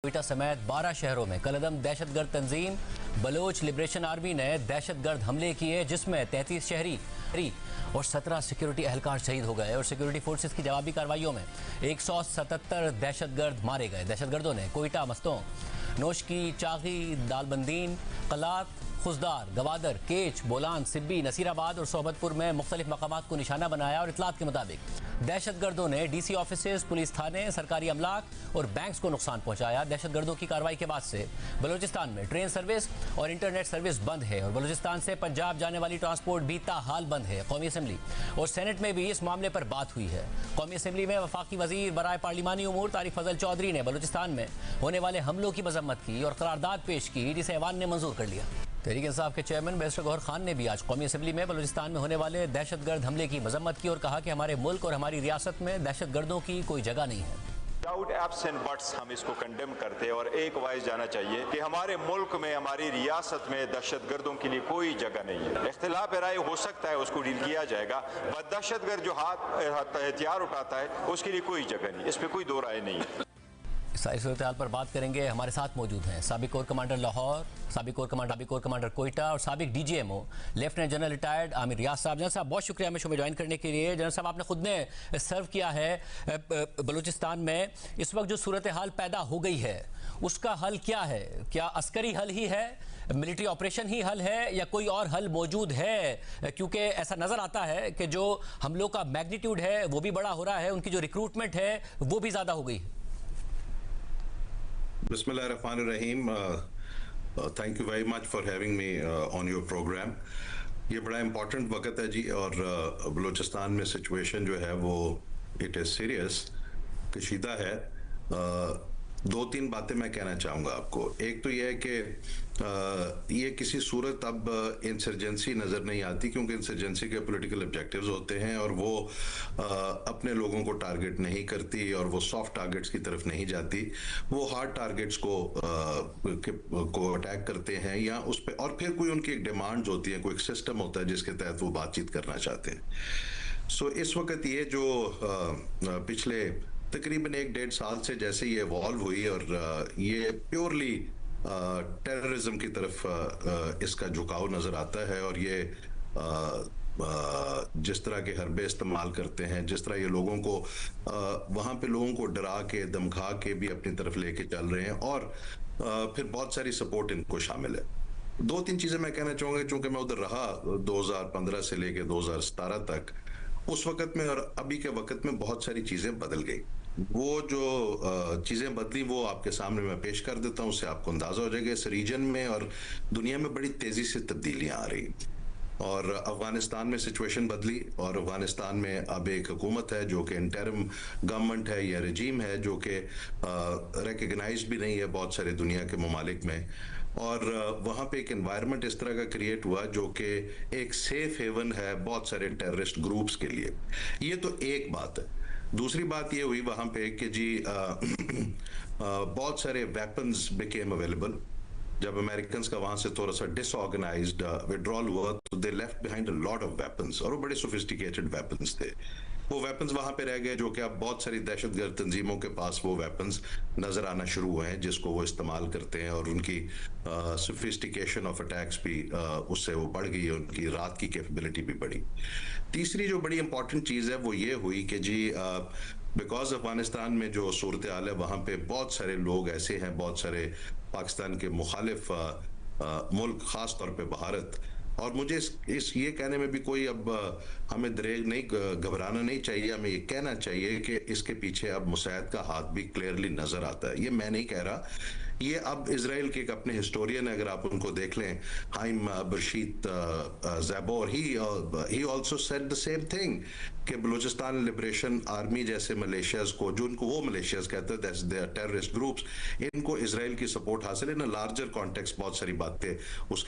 क्वेटा समेत 12 शहरों में कलअदम दहशतगर्द तंजीम बलोच लिबरेशन आर्मी ने दहशतगर्द हमले किए, जिसमें 33 शहरी और 17 सिक्योरिटी एहलकार शहीद हो गए और सिक्योरिटी फोर्सेस की जवाबी कार्रवाइयों में 177 दहशतगर्द मारे गए। दहशतगर्दों ने क्वेटा, मस्तों, नोशकी, चागी, दालबंदीन, कलात, खुजदार, गवादर, केच, बोलान, सिब्बी, नसीराबाद और सोहबतपुर में मुख्तलिफ मकामात को निशाना बनाया और इतलात के मुताबिक दहशतगर्दों ने डीसी ऑफिसेज, पुलिस थाने, सरकारी अमलाक और बैंक्स को नुकसान पहुंचाया। दहशतगर्दों की कार्रवाई के बाद से बलूचिस्तान में ट्रेन सर्विस और इंटरनेट सर्विस बंद है और बलूचिस्तान से पंजाब जाने वाली ट्रांसपोर्ट भी ताहाल बंद है। कौमी असम्बली और सेनेट में भी इस मामले पर बात हुई है। कौमी असम्बली में वफाकी वजीर बराए पार्लिमानी उमूर तारिक फजल चौधरी ने बलूचिस्तान में होने वाले हमलों की मजम्मत की और करारदाद पेश की, जिसे ऐवान ने मंजूर कर लिया। तहरीक इंसाफ के चेयरमैन बैरिस्टर गौहर खान ने भी आज कौमी असम्बली में बलूचिस्तान में होने वाले दहशतगर्द हमले की मजम्मत की और कहा कि हमारे मुल्क और हमारी रियासत में दहशतगर्दों की कोई जगह नहीं है। विदाउट एप्स एंड बट्स हम इसको कंडेम करते हैं और एक वाइज जाना चाहिए कि हमारे मुल्क में, हमारी रियासत में दहशतगर्दों के लिए कोई जगह नहीं है। इख्तिलाफ राय हो सकता है, उसको डील किया जाएगा, पर दहशतगर्द जो हथियार उठाता है उसके लिए कोई जगह नहीं, इस पर कोई दो राय नहीं है। सारी सूरत हाल पर बात करेंगे। हमारे साथ मौजूद हैं साबिक कोर कमांडर लाहौर, साबिक कोर कमांडर कोयटा और साबिक DGMO lieutenant general retired Amir Riaz साहब। जनरल साहब, बहुत शुक्रिया हमें शो में ज्वाइन करने के लिए। जनरल साहब, आपने खुद ने सर्व किया है बलूचिस्तान में। इस वक्त जो सूरत हाल पैदा हो गई है उसका हल क्या है? क्या अस्करी हल ही है, मिलिट्री ऑपरेशन ही हल है, या कोई और हल मौजूद है? क्योंकि ऐसा नज़र आता है कि जो हमलों का मैग्नीट्यूड है वो भी बड़ा हो रहा है, उनकी जो रिक्रूटमेंट है वो भी ज़्यादा हो गई है। बिस्मिल्लाहिर्रहमानिर्रहीम। Thank you very much for having me on your programme. ये बड़ा इम्पोर्टेंट वक्त है जी, और बलूचिस्तान में सिचुएशन जो है वो इट इज़ सीरियस, कशीदा है। दो तीन बातें मैं कहना चाहूँगा आपको। एक तो यह है कि ये किसी सूरत अब इंसर्जेंसी नज़र नहीं आती, क्योंकि इंसर्जेंसी के पॉलिटिकल ऑब्जेक्टिव्स होते हैं और वो अपने लोगों को टारगेट नहीं करती और वो सॉफ्ट टारगेट्स की तरफ नहीं जाती, वो हार्ड टारगेट्स को अटैक करते हैं या उस पर, और फिर कोई उनकी एक डिमांड्स होती है, कोई एक सिस्टम होता है जिसके तहत वो बातचीत करना चाहते हैं। सो इस वक्त ये जो पिछले तकरीबन 1-1.5 साल से जैसे ये इवॉल्व हुई और ये प्योरली टेररिज्म की तरफ इसका झुकाव नज़र आता है, और ये जिस तरह के हरबे इस्तेमाल करते हैं, जिस तरह ये लोगों को वहाँ पे लोगों को डरा के, धमका के भी अपनी तरफ लेके चल रहे हैं, और फिर बहुत सारी सपोर्ट इनको शामिल है। दो तीन चीज़ें मैं कहना चाहूँगा, चूँकि मैं उधर रहा 2015 से लेके 2017 तक। उस वक्त में और अभी के वक्त में बहुत सारी चीज़ें बदल गई। वो जो चीज़ें बदली वो आपके सामने मैं पेश कर देता हूँ, उससे आपको अंदाज़ा हो जाएगा इस रीजन में और दुनिया में बड़ी तेज़ी से तब्दीलियाँ आ रही। और अफ़गानिस्तान में सिचुएशन बदली, और अफ़गानिस्तान में अब एक हुकूमत है जो कि इंटरिम गवर्नमेंट है या रजीम है, जो कि रिकग्नाइज भी नहीं है बहुत सारे दुनिया के ममालिक में। और वहाँ पे एक एनवायरनमेंट इस तरह का क्रिएट हुआ जो कि एक सेफ हेवन है बहुत सारे टेररिस्ट ग्रुप्स के लिए। ये तो एक बात है। दूसरी बात ये हुई वहाँ पे कि जी बहुत सारे वेपन्स बिकेम अवेलेबल। जब अमेरिकन का वहां से थोड़ा सा डिसऑर्गेनाइज्ड विड्रॉल हुआ तो they left behind a lot of weapons, और वो बड़े सोफिस्टिकेटेड वेपन्स थे। वो वेपन्स वहां पे रह गए जो कि अब बहुत सारी दहशतगर्द तंजीमों के पास वो वेपन्स नजर आना शुरू हुए हैं, जिसको वो इस्तेमाल करते हैं, और उनकी सोफिस्टिकेशन ऑफ अटैक्स भी उससे वो बढ़ गई है, उनकी रात की कैपेबिलिटी भी बढ़ी। तीसरी जो बड़ी इंपॉर्टेंट चीज़ है वो ये हुई कि जी बिकॉज अफगानिस्तान में जो सूरत हाल है वहाँ पे बहुत सारे लोग ऐसे हैं, बहुत सारे पाकिस्तान के मुखालिफ मुल्क, ख़ास तौर पे भारत। और मुझे इस ये कहने में भी कोई अब हमें दरेग नहीं, घबराना नहीं चाहिए। हमें ये कहना चाहिए कि इसके पीछे अब मुसैद का हाथ भी क्लियरली नज़र आता है। ये मैं नहीं कह रहा, ये अब इजराइल के एक अपने हिस्टोरियन, अगर आप उनको देख लें, हाइम बरशीत ज़ैबोर, he also said the same thing कि बलूचिस्तान लिबरेशन आर्मी जैसे मलेशियाज को, जो उनको वो मलेशियाज कहते हैं, दे आर टेररिस्ट ग्रुप्स, इनको इजराइल की सपोर्ट हासिल है। इन लार्जर कॉन्टेक्स्ट बहुत सारी बातें उसके